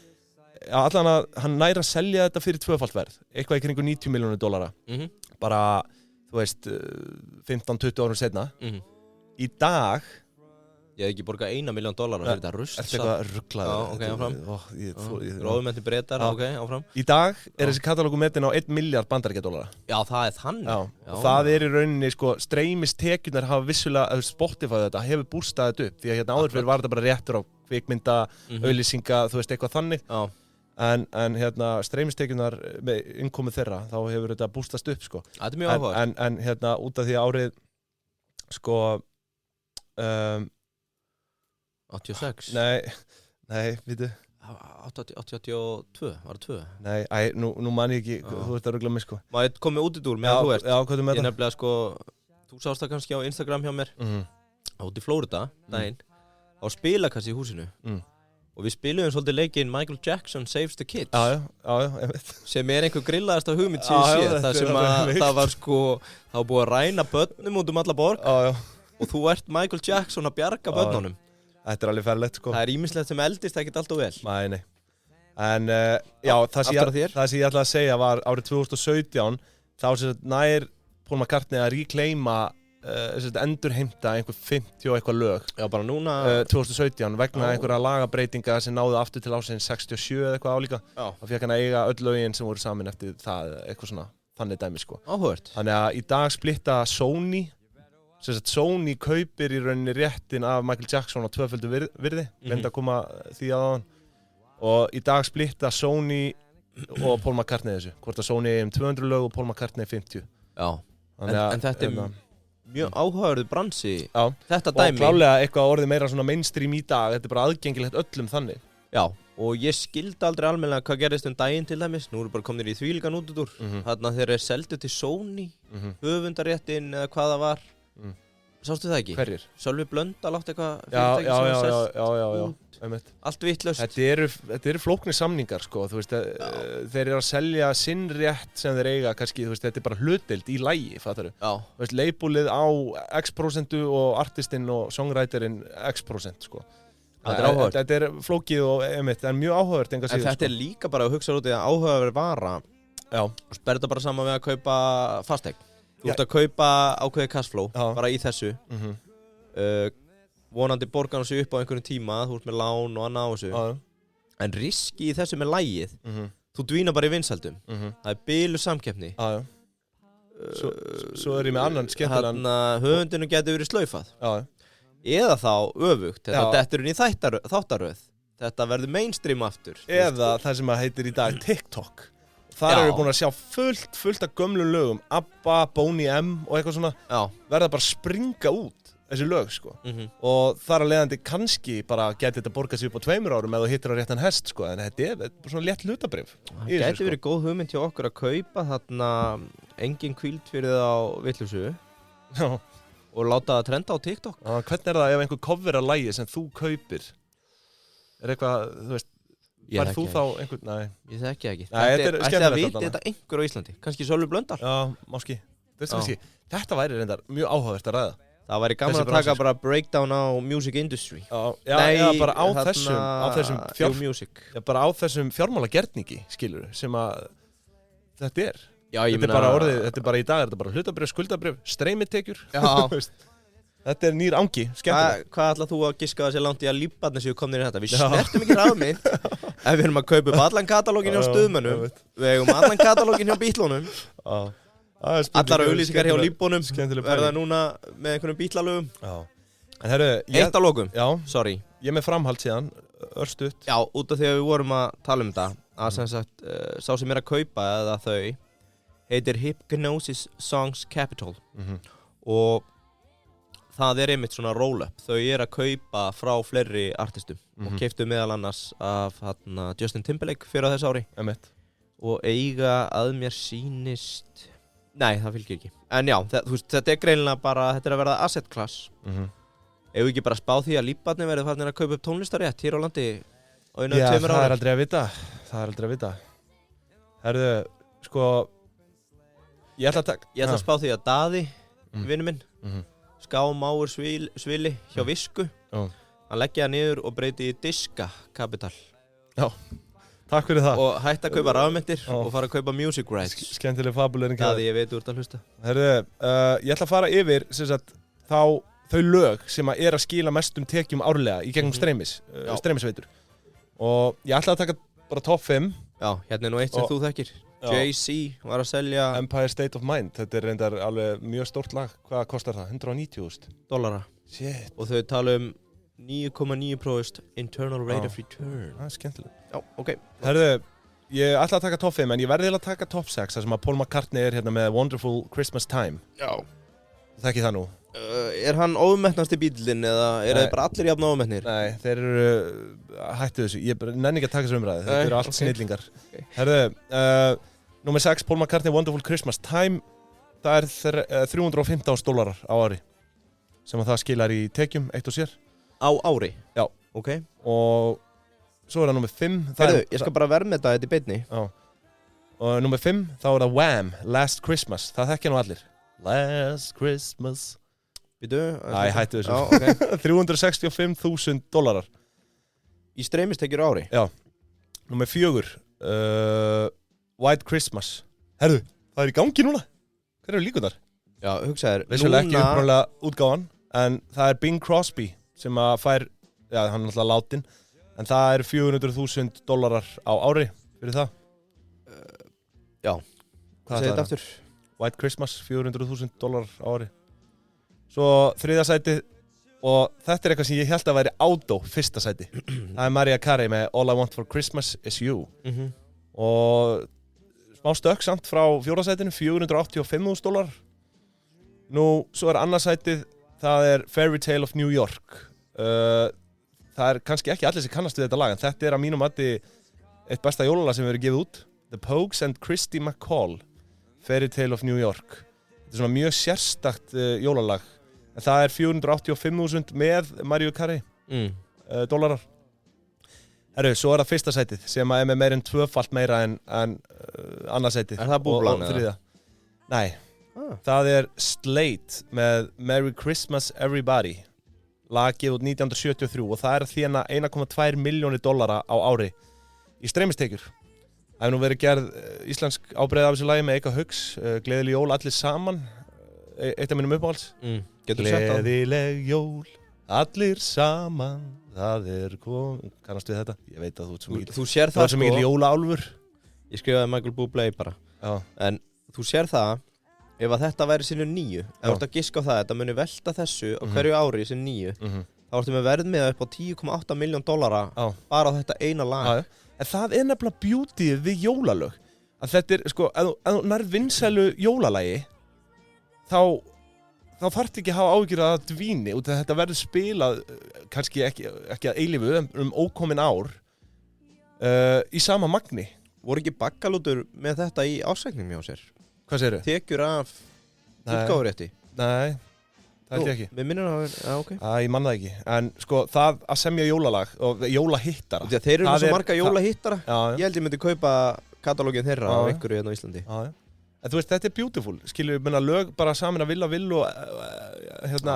allavega hann næra að selja þetta fyrir tvöfalt verð, eitthvað í kringu $90 milljónir, bara, þú veist, 15-20 árum setna. Í dag, ég hef ekki borgað $1 milljón fyrir þetta rusl. Ertu eitthvað rugglaður? Já, ok, áfram. Róðumennir Bretar, ok, áfram. Í dag er þessi katalógu metin á $1 miljard bandaríkjadollara. Já, það er þannig. Já, og það er í rauninni, sko, streymistekjurnar hafa vissulega, Spotify þetta, hefur bústað þetta upp. Því að áður fyrir var þetta bara réttur á kvikmynda, auglýsinga, þú veist, eitthvað þannig. En streymistekjurnar með innkomu þeirra, þá hefur þetta bústast upp, sko. Þetta er mjög áhugavert. En út af því árið, sko, 86? Nei, vitu 82, var það 2? Nei, nú man ég ekki, þú ert að rugla mig, sko. Má ég komið út í dúr með að þú ert? Já, hvað er með það? Ég nefnilega, sko, þú sást það kannski á Instagram hjá mér, út í Florida, daginn, á spilakassi í húsinu. Og við spiluðum svolítið leikinn Michael Jackson Saves the Kids. Já, ég veit. Sem er einhver grillaðasta hugmynd síðan séð, þar sem að það var, sko, það var búið að ræna börnum út alla borg. Og þú ert Michael Jackson að bjarga börnunum. Þetta er alveg ferlegt, sko. Það er ýmislegt sem eldist ekkert alltaf vel. Nei. En, já, það sem ég ætlaði að segja var árið 2017, þá sem nær Paul McCartney að reclaima, endurheimta einhver 50 og eitthvað lög. Já, bara núna. 2017, vegna einhverja lagabreitinga sem náðu aftur til ásins 67 eða eitthvað álíka. Þá fékk hann að eiga öll lögin sem voru samin eftir það, eitthvað svona, þannig dæmi, sko. Áhugavert. Þannig að í dag splitta Sony kaupir í rauninni réttin af Michael Jackson á tvöföldu virði, gleymdi að koma því að áðan. Og í dag splitta Sony og Paul McCartney þessu. Hvort að Sony er 200 lög og Paul McCartney 50. Já, en þetta er mjög áhugaverður bransi, þetta dæmi. Og klálega eitthvað orðið meira svona mainstream í dag, þetta er bara aðgengilegt öllum þannig. Já, og ég skildi aldrei almennilega hvað gerist daginn til dæmis. Nú eru bara komnir í þvílíkan útúrdúr. Þarna þeir seldu til Sony, höfundaréttin eða hvað það var. Sástu það ekki? Hverjir? Sölvi Blöndal átti eitthvað Já, allt vitlaust. Þetta eru flóknir samningar sko, þú veist, þeir eru að selja sinn rétt sem þeir eiga kannski, þú veist, þetta er bara hlutdeild í lagi, fattaru. Þú veist, labelið á X% og artistinn og songwriterinn X% sko. Þetta er flókið og það er mjög áhugavert enga síður. En þetta er líka bara að hugsa út í að áhugaverð vara. Já. Og sperða bara saman við að kaupa fasteign. Þú ert að kaupa ákveðið cashflow, bara í þessu. Vonandi borgar hann sig upp á einhverjum tíma, þú ert með lán og annað á þessu. En riski í þessu með lagið, þú dvínar bara í vinsældum. Það er bilu samkeppni. Svo er ég með annan skemmtilegan. Höfundinu getur verið slaufað. Eða þá öfugt, þetta dettur inn í þáttaröð. Þetta verður mainstream aftur. Eða það sem að heitir í dag TikTok. Þar eru við búin að sjá fullt af gömlum lögum, ABBA, Boney M og eitthvað svona, verða bara að springa út þessi lög sko. Og þar að leiðandi kannski bara geti þetta borgað sig upp á 2 árum eða hittir á réttan hest sko, en þetta er svona létt hlutabrif. Það geti verið góð hugmynd hjá okkur að kaupa þarna engin hvíld fyrir það á vitlausu og láta það trenda á TikTok. Hvernig er það ef einhver coverar lagi sem þú kaupir? Er eitthvað, þú veist, fær þú þá einhvern, nei. Ég þekki ekki. Ætti að viti þetta einhver á Íslandi, kannski Sölvi Blöndal. Já, máski. Þetta væri reyndar mjög áhugavert að ræða. Það væri gaman að taka bara breakdown á music industry. Já, bara á þessum fjármálagerningi, skilur, sem að þetta er. Já, þetta er bara í dag, þetta er bara hlutabrif, skuldabrif, streymitekjur. Já. Þetta er nýr angi, skemmtileg. Hvað ætlað þú að giska það sér langt í að lífbarnir séu komnir í þetta? Við snertum ekki rafmynd ef við erum að kaupa upp allan katalógin hjá Stuðmönnum, við eigum allan katalógin hjá Bítlunum, allar auglýsingar hjá Líbónum verða núna með einhvernum Bítlalögum. En herru, eitt á lokum, sorry. Ég með framhald síðan, örstutt. Já, út af því að við vorum að tala um þetta, að sem sagt, sá sem er að kaupa eða þau, heitir Hypnosis Songs Capital og það er einmitt svona roll-up. Þau er að kaupa frá fleiri artistum og keyptu meðal annars af Justin Timberlake fyrir á þessu ári. Og eiga að mér sýnist... Nei, það fylgir ekki. En já, þetta er greinilega bara, þetta er að verða asset class. Ef við ekki bara spá því að lífbarnir verður farnir að kaupa upp tónlistarétt hér á landi á einu 2 ári. Já, það er aldrei að vita. Herðu, sko... Ég ætla að spá því að Daði, vinur minn, Ská Máur Svili hjá Visku. Hann leggja það niður og breyti í Diska Capital. Já, takk fyrir það. Og hætti að kaupa rafmyndir og fara að kaupa music rights. Skemmtileg fabulering. Það ég veit úr að hlusta. Herðu, ég ætla að fara yfir þau lög sem að skila mestum tekjum árlega í gegnum streymisveitur. Og ég ætla að taka bara top 5. Já, hérna er nú eitt sem þú þekkir. Jay-Z var að selja Empire State of Mind. Þetta er reyndar alveg mjög stórt lag. Hvað kostar það? $190.000. Shit. Og þau tala um 9,9% internal rate of return. Það er skemmtilega. Já, ok. Herðu, ég ætla að taka top 5 en ég verði að taka top 6 þar sem að Paul McCartney er hérna með Wonderful Christmas Time. Já. Þekki það nú. Er hann ómettnasti bílinn eða eru þeir bara allir jafn ómettnir? Nei, þeir eru hættu þessu. Ég nenni ekki að taka þessu umræði. Þetta eru allt snillingar. Herðu, númer 6, Paul McCartney Wonderful Christmas Time. Það er $315 á ári sem að það skilar í tekjum eitt og sér. Á ári? Já. Ok. Og svo er það númer 5. Herðu, ég skal bara verðmeta þetta í beinni. Já. Og númer 5, þá er það Wham! Last Christmas. Það þekkja nú allir. Last Christmas. Býtu? Æ, hættu þessu. Já, ok. $365.000. Í streymistekjur ári? Já. Númer 4, White Christmas. Herðu, það er í gangi núna. Hver eru líkunar? Já, hugsaður. Vissulega ekki upprunalega útgáfan, en það er Bing Crosby sem að fær, já, hann er alltaf látin, en það er $400,000 á ári fyrir það. Já. Hvað segir þetta aftur? White Christmas, $400,000 á ári. Svo 3. sætið, og þetta er eitthvað sem ég held að væri átó fyrsta sæti. Það er Mariah Carey með All I Want For Christmas Is You. Og smá stökk samt frá 4. sætinu, $485,000. Nú, svo er annað sætið, það er Fairy Tale of New York. Það er kannski ekki allir sem kannast við þetta lag, en þetta er að mínum mati eitt besta jólalag sem við erum gefið út. The Pogues and Christy McCall, Fairy Tale of New York. Þetta er svona mjög sérstakt jólalag. En það er 485.000 með Mario Carey $. Herru, svo er það fyrsta sætið sem er með meir en 2-falt meira en annarsætið. Er það búblan eða? Nei, það er Slate með Merry Christmas Everybody, lagið út 1973 og það er að þjána $1,2 milljónir á ári í streymistekjur. Það hefur nú verið gerð íslensk ábreiða af þessu lagi með Eika Hauks, Gleðileg jól allir saman, eitt af mínum uppáhalds. Gleðileg jól allir saman. Það er kannast við þetta? Ég veit að þú sér það svo mikil jólaálfur. Ég skrifaði Michael Bublé bara. Já. En þú sér það, ef að þetta væri sinni 9, ef þú ert að giska á það, þetta muni velta þessu á hverju ári sinni 9, þá ertu með verð með upp á $10,8 milljón bara á þetta eina lag. Já. En það er nefnilega beautyið við jólalög. Að þetta er, sko, ef þú nærð vinsælu jólalagi, þá þarftu ekki að hafa áhyggjur að dvíni út af þetta verður spilað kannski ekki að eilífu ókomin ár í sama magni. Voru ekki Baggalútur með þetta í ásæknum hjá sér? Hvað segirðu? Tekjur af útgáfurétti? Nei, það held ég ekki. Við minnum að, ok. Ég man það ekki. En sko, það að semja jólalag og jólahittara. Þeir eru með svo marga jólahittara. Ég held ég myndi kaupa katalógin þeirra á einhverju hérna á Íslandi. En þú veist, þetta er beautiful, skilur við, menna lög bara saman að Villa Will og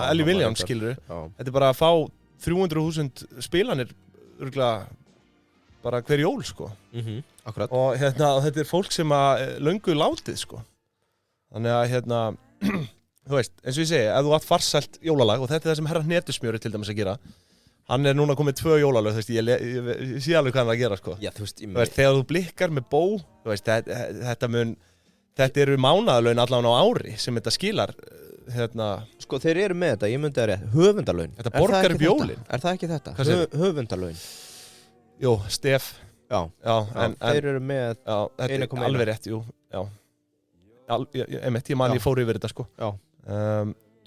Ellie Williams, skilur við. Þetta er bara að fá 300.000 spilanir, örgulega, bara hver jól, sko. Akkurat. Og þetta er fólk sem að löngu látið, sko. Þannig að, þú veist, eins og ég segi, ef þú átt farsælt jólalag, og þetta er það sem herra Hnetusmjöri til dæmis að gera, hann er núna komið 2 jólalög, þú veist, ég sé alveg hvað hann er að gera, sko. Já, þú veist, þegar þú blikkar með bó, þú veist, þetta eru mánaðarlaun allan á ári sem þetta skilar, Sko, þeir eru með þetta, ég myndi að rétt, höfundarlaun. Þetta borgar upp jólin. Er það ekki þetta? Höfundarlaun. Jú, Stef. Já, þeir eru með 1,1. Alveg rétt, jú, já. Ég man ég fór yfir þetta, sko. Já.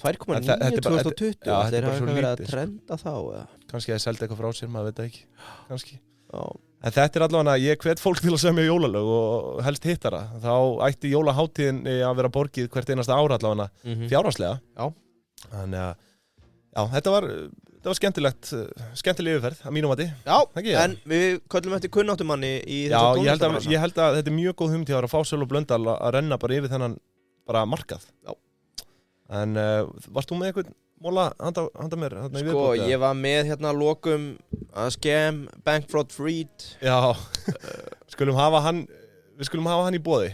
2,9 2020, þeir hafa verið að trenda þá, eða? Kannski að selda eitthvað frá sér, maður veit það ekki. Kannski. Já. En þetta er allavega, ég hvet fólk til að semja jólalög og helst hittara. Þá ætti jólaháttíðin að vera borgið hvert einasta ára allavega fjárhagslega. Já. Þannig að, já, þetta var skemmtileg yfirferð að mínum mati. Já, en við köllum eftir kunnáttumanni í þessu tónlistarbrasa. Já, ég held að þetta er mjög góð hugmynd hjá þér að fá Sölvi Blöndal að renna bara yfir þennan bara markað. Já. En varst þú með eitthvað móla handa mér? Sko, ég var með lokum að Scam, Bankfraud Freed. Já, við skulum hafa hann í boði.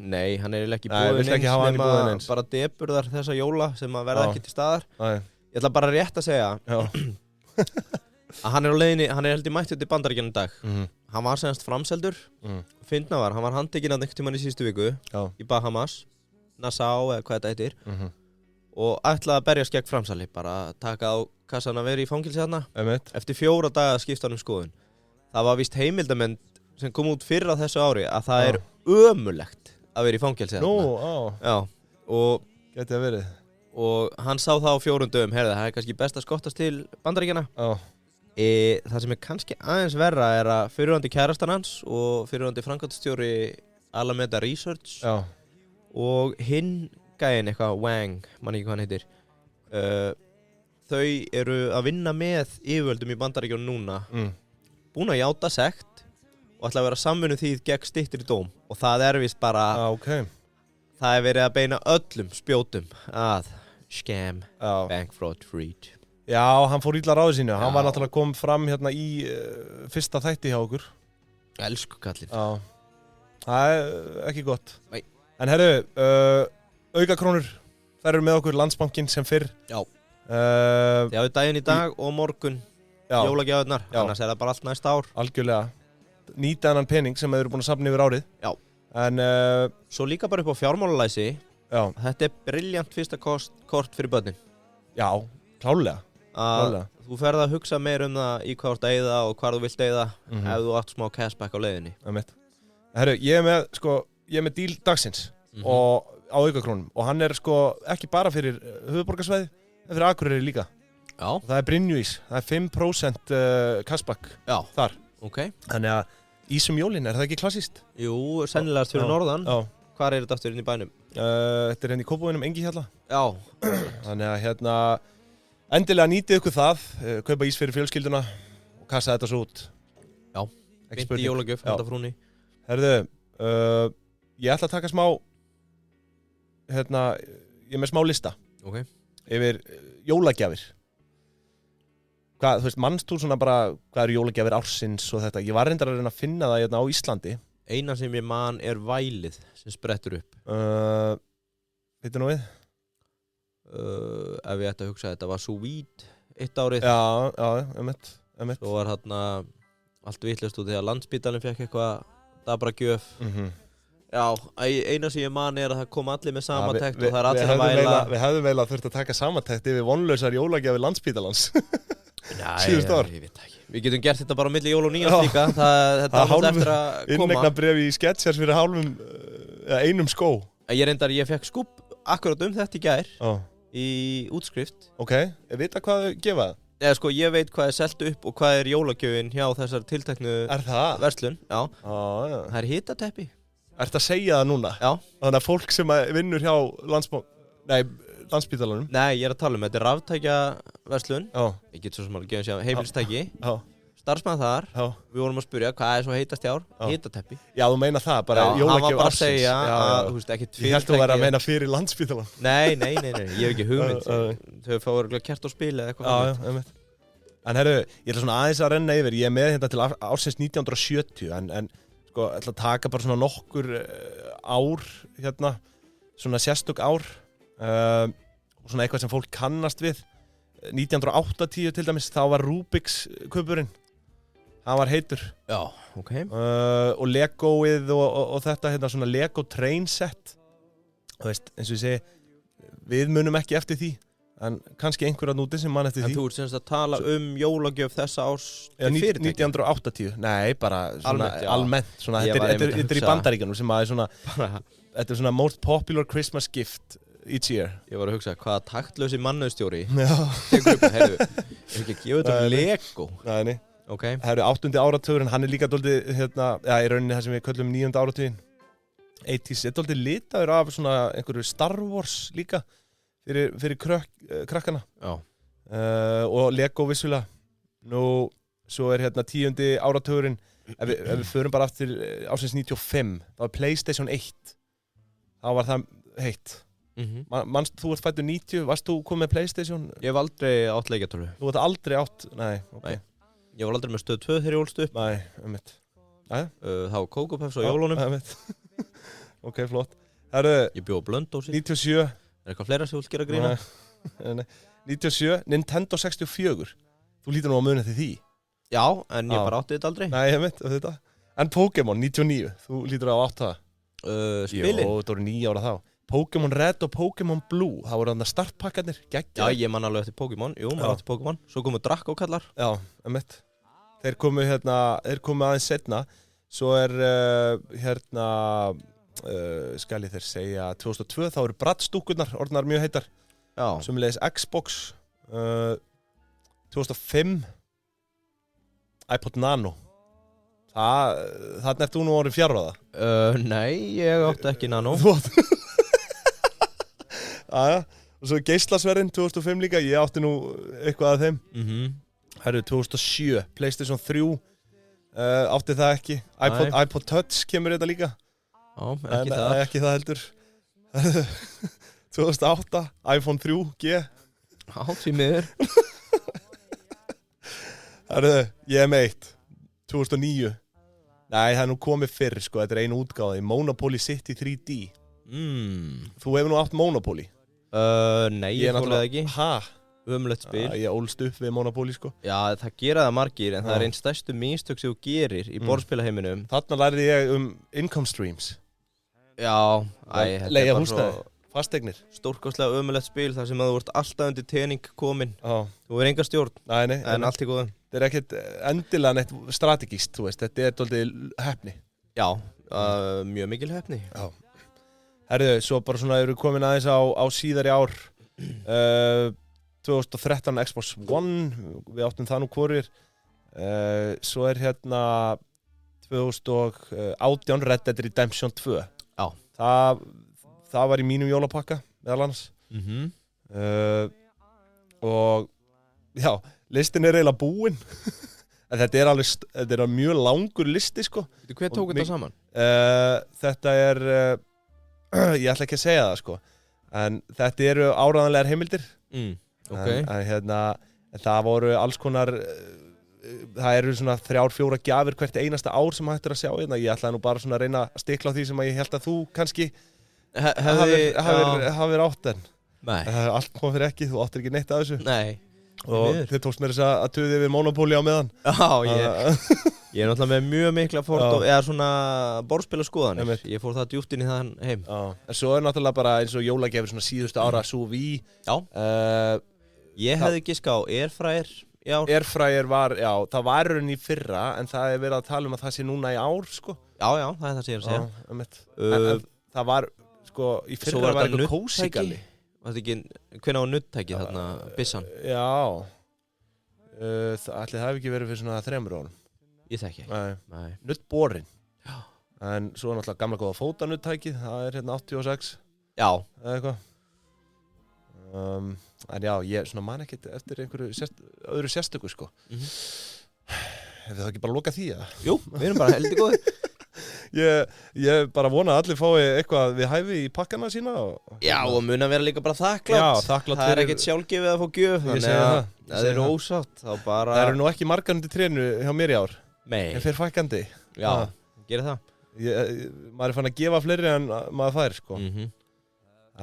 Nei, hann er ekki í boði neins, bara deburðar þessa jóla sem að verða ekki til staðar. Ég ætla bara rétt að segja að hann er á leiðinni, hann er held í mættu til Bandaríkjanna í dag. Hann var semst framseldur, fyndna var, hann var handtekinn einhvern tímann í síðustu viku í Bahamas, Nassau eða hvað þetta heitir. Og ætlaði að berjast gegn framsali, bara taka á kassan að vera í fangilsi þarna. Eftir 4 daga skipta hann skoðun. Það var víst heimildamönd sem kom út fyrr á þessu ári að það er ömurlegt að vera í fangilsi þarna. Já, og geti að verið. Og hann sá það á 4 dögum, það er kannski best að skottast til Bandaríkjanna. Það sem er kannski aðeins verra er að fyrrverandi kærastan hans og fyrrverandi framkvæmdastjóri Alameda Research og hinn gæinn eitthvað, Wang, man ekki hvað hann heitir, þau eru að vinna með yfirvöldum í Bandaríkjunum núna, búin að játa sekt og ætla að vera samvinnuþýð gegn styttri dóm og það er vist bara, það er verið að beina öllum spjótum að Scam, Bankfraud Freed. Já, hann fór illa ráði sínu, hann var náttúrulega kom fram í fyrsta þætti hjá okkur. Elsku kallinn. Já, það er ekki gott. Nei. En herru, aukakrónur, þær eru með okkur, Landsbankinn sem fyrr. Já. Já, daginn í dag og morgun, jólagjafirnar, annars er það bara allt næsta ár. Algjörlega. Nýta þennan pening sem þeir eru búin að safna yfir árið. Já. En svo líka bara upp á fjármálalæsi. Já. Þetta er brilljant fyrsta kort fyrir börnin. Já, klálega. Þú ferð að hugsa meir það í hvað þú ert að eyða og hvað þú vilt eyða ef þú átt smá cashback á leiðinni. Herru, ég er með díl dagsins og á aukakrónum og hann er ekki bara fyrir höfuðborgarsvæði, en fyrir Akureyri líka. Já. Og það er Brynjúís, það er 5% cashback þar. Ok. Þannig að ísum jólin, er það ekki klassískt? Jú, sennilegast fyrir norðan. Já. Hvar er þetta aftur inn í bænum? Þetta er í Kópavoginum, Engihjalla. Já. Þannig að hérna, endilega nýtið ykkur það, kaupa ís fyrir fjölskylduna og kassa þetta svo út. Já, beint í jólagjöf, handa frúnni. Herðu, ég ætla að taka smá, hérna, ég er með smá lista. Ok. Yfir jólagjafir. Hvað, þú veist, manst þú svona bara, hvað eru jólagjafir ársins og þetta? Ég var reyndar að reyna að finna það hérna á Íslandi. Eina sem ég man er vælið sem sprettur upp. Veitu nú við? Ef ég ætti að hugsa, þetta var sous vide eitt árið. Já, emitt. Svo var hérna allt vitlaust út því að Landspítalinn fekk eitthvað dabra gjöf. Já, eina sem ég man er að það kom allir með samantekt og það er allir að væla. Við hefðum eiginlega þurft að taka samantekt yfir vonlausar jólagjafir Landspítalans. Síðust ár. Ég veit ekki. Við getum gert þetta bara milli jól og nýjárs líka. Þetta er alltaf eftir að koma. Inneignarbréf í Skechers fyrir einum skó. Ég fekk skúbb akkurat þetta í gær í útskrift. Ok, ég veit að hvað þau gefa það? Eða sko, ég veit hvað er selt upp og hvað er jólagjöfin hjá þessar tilteknu verslun. Já. Það er hitateppi. Ertu að segja það núna? Já. Þannig að fólk sem vinnur hjá Landspítalanum. Nei, ég er að tala þetta er raftækjaverslun. Já. Ég get svo sem að gefa sér heimilistæki. Já. Starfsmann þar. Já. Við vorum að spyrja hvað er svo heitast í ár? Hitateppi. Já, þú meina það, bara jólagjöf ársins. Já, hann var bara að segja að, þú veist, ekkert fyrirtæki. Ég held þú væri að meina fyrir Landspítalan. Nei, ég hef ekki hugmynd. Þau fá örugglega kert á spil eða eitthvað. Já, einmitt. En herru, ég ætla svona aðeins að renna yfir. Ég er með hérna til ársins 1970, en sko, ég ætla að taka bara svona nokkur ár, hérna, svona sérstök ár, og svona eitthvað sem fólk kannast við. 1980 til dæmis, þá var Rubik's kuburinn, hann var heitur. Já, ok. Og Legoið og þetta, hérna, svona Lego train set. Þú veist, eins og ég segi, við munum ekki eftir því. En kannski einhverja núti sem mann eftir því. En þú ert semst að tala umjólagjöf þessa árs til fyrirtæki? 1980. Nei, bara svona almennt. Þetta er í Bandaríkjunum sem að þetta er svona most popular Christmas gift each year. Ég var að hugsa, hvaða taktlausi mannauðstjóri tekur upp, heyrðu, ef ekki að gefa þetta Lego. Nei. Ok. Það eru 8. áratugurinn, hann er líka dálítið, hérna, í rauninni það sem við köllum 9. áratuginn. 80s, er dálítið litaður af svona einhverju Star Wars líka. Fyrir krakkana. Já. Og Lego vissulega. Nú, svo er hérna 10. áratugurinn, ef við förum bara aftur ársins 95, það var PlayStation 1. Þá var það heitt. Manst, þú ert fæddur 90, varst þú komið með PlayStation? Ég hef aldrei átt leikjartölu. Þú ert aldrei átt? Nei, ok. Nei. Ég var aldrei með stöð 2 þegar ég ólst upp. Nei, einmitt. Það var Coco Puffs á jólunum. Einmitt. Ok, flott. Ég bjó á Blönduósi. 97. Er eitthvað fleira sem þú vilt gera grína? Nei. 97, Nintendo 64. Þú lítur nú að muna til því. Já, en ég bara átti þetta aldrei. Nei, ég veit þetta. En Pokémon 99, þú lítur að átta það. Spilin? Jó, þetta voru 9 ára þá. Pokémon Red og Pokémon Blue, það voru þarna startpakkarnir, geggja. Já, ég man alveg eftir Pokémon, maður átti Pokémon. Svo komu Drakkókallar. Já, einmitt. Þeir komu aðeins setna. Svo er skal ég þér segja 2002, þá eru braddstúkurnar orðnar mjög heitar. Já. Sömuleiðis Xbox 2005 iPod Nano. Þarna ert þú nú orðið fjárráða. Nei, ég átti ekki Nano. Þú átti Aja, og svo geislasverðin 2005 líka, ég átti nú eitthvað af þeim. Herru, 2007 PlayStation 3 átti það ekki. iPod Touch kemur þetta líka. Já, ekki það heldur. 2008 iPhone 3G. Já, því miður. Herru, ég er með eitt 2009. Nei, það er nú komið fyrr, sko. Þetta er einu útgáða í Monopoly City 3D. Þú hefur nú átt Monopoly? Nei, ég fólið ekki. Ömulegt spil. Ég ólst upp við Monopoly, sko. Já, það gera það margir, en það er einn stærstu mistök sem þú gerir í borðspilaheiminum. Þarna lærði ég income streams. Já, leigja húsnæði, fasteignir. Stórkostlega ömulegt spil þar sem að þú ert alltaf undir tening komin. Þú er enga stjórn, en allt í góðum. Þetta er ekkert endilega neitt strategíst, þú veist. Þetta er doldið heppni. Já, mjög mikil heppni. Já. Herðu, svo bara svona eru komin aðeins á síðari ár. 2013 Xbox One, við áttum það nú hvorir. Svo er hérna 2018 Red Dead Redemption 2. Já. Það var í mínum jólapakka, meðal annars. Og já, listin eiginlega búinn. En þetta er mjög langur listi sko. Hver tók þetta saman? Þetta ég ætla ekki að segja það sko. En þetta eru áreiðanlegar heimildir. Okay. En það voru alls konar, það eru svona 3-4 gjafir hvert einasta ár sem hægt að sjá hérna. Ég ætlaði nú bara svona að reyna að stikla á því sem ég held að þú kannski hafir átt en. Nei. Allt kom fyrir ekki, þú áttir ekki neitt af þessu. Nei. Og þið tókst mér þess að tuði við Monopoly á meðan. Ég er náttúrulega með mjög mikla eða svona borðspilaskoðanir. Ég fór það djúpt inn í þann heim. En svo náttúrulega bara eins og jólagefur svona síðustu ára sous vide. Ég hefði giska á Airfryer í ár. Airfryer var, það var í fyrra en það verið að tala að það sé núna í ár sko. Já, það það sem ég er að segja. En það var sko, í fyrra var eitthvað kósigali. Var þetta ekki, hvernig á nuttæki þarna, byssan? Já, ætli það hefði ekki verið fyrir svona 3 árum. Ég þekki. Nei. Nuttborinn. Já. En svo náttúrulega gamla góða fótanuttækið, það er hérna 86. Já. Eða eitthvað. En já, ég svona man ekkert eftir einhverju öðru sérstöku sko. Hefur það ekki bara lokað því að? Jú, við erum bara heldur góðir. Ég bara vona að allir fái eitthvað við hæfi í pakkana sína Já, og mun að vera líka bara þakklátt. Já, þakklátt það er ekkert sjálfgefið að fá gjöf. Þannig að það eru ósátt þá bara. Það eru nú ekki margar undir trénu hjá mér í ár. Nei. En fer fækkandi. Já, gerir það. Maður er fann að gefa fleiri en maður fær sko.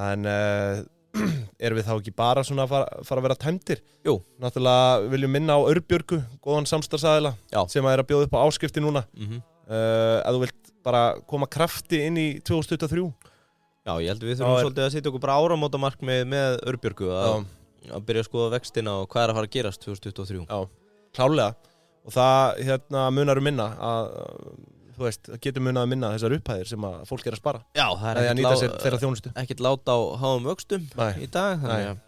En erum við þá ekki bara svona að fara að vera tæmdir? Jú. Náttúrulega viljum minna á Örbjörgu, góðan samstarfsaðila sem er að bjóða upp á áskrifti núna. Að þú vilt bara koma krafti inn í 2023. Já, ég held við þurfum svolítið að setja okkur bara áramótamarkmið með Örbjörgu að byrja að skoða vextina og hvað er að fara að gerast 2023. Já, klálega. Og það munar minna að þú veist, getur munað að minna þessar upphæðir sem að fólk er að spara. Já, það er ekkert láta á háum vöxtum í dag, þannig að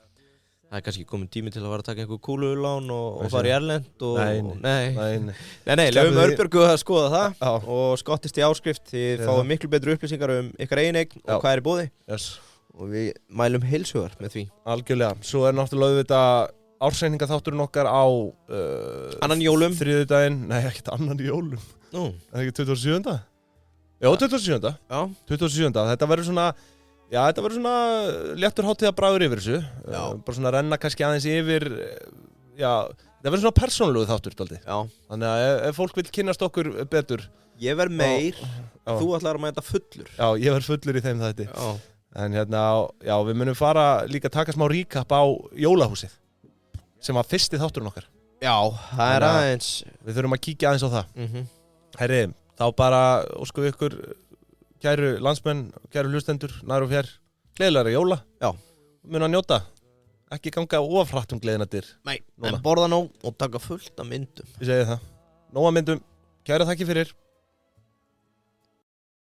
það er kannski komin tími til að fara að taka einhver kúluulán og fara í erlend og Nei, lögum Örbjörgu að skoða það og skottist í áskrift. Þið fáið miklu betri upplýsingar ykkar eigin og hvað er í boði. Og við mælum heilsugar með því. Algjörlega. Svo er náttúrulega auðvitað ársreiningaþátturinn okkar á annan jólum. Þriðjudaginn. Nei, ekkert annan jólum. Það er ekki 27. Já, 27. Já. 27. Þetta verður svona léttur hátíðabragur yfir þessu. Bara svona renna kannski aðeins yfir. Já, það verður svona persónulegu þáttur dálítið. Já. Þannig að ef fólk vill kynnast okkur betur. Ég verð meir, þú ætlar að mæta fullur. Já, ég verð fullur í þeim þætti. Já. En við munum fara líka að taka smá recap á jólahúsið sem var fyrsti þátturinn okkar. Já, það er aðeins. Við þurfum að kíkja aðeins á það. Herri, þá bara óskum við ykkur kæru landsmenn, kæru hlustendur, nær og fjær, gleðilega jóla. Já. Mun að njóta. Ekki ganga ofrætt gleðina dyr. Nei, en borða nóg og taka fullt af myndum. Ég segi það. Nóg af myndum. Kæra þakki fyrir.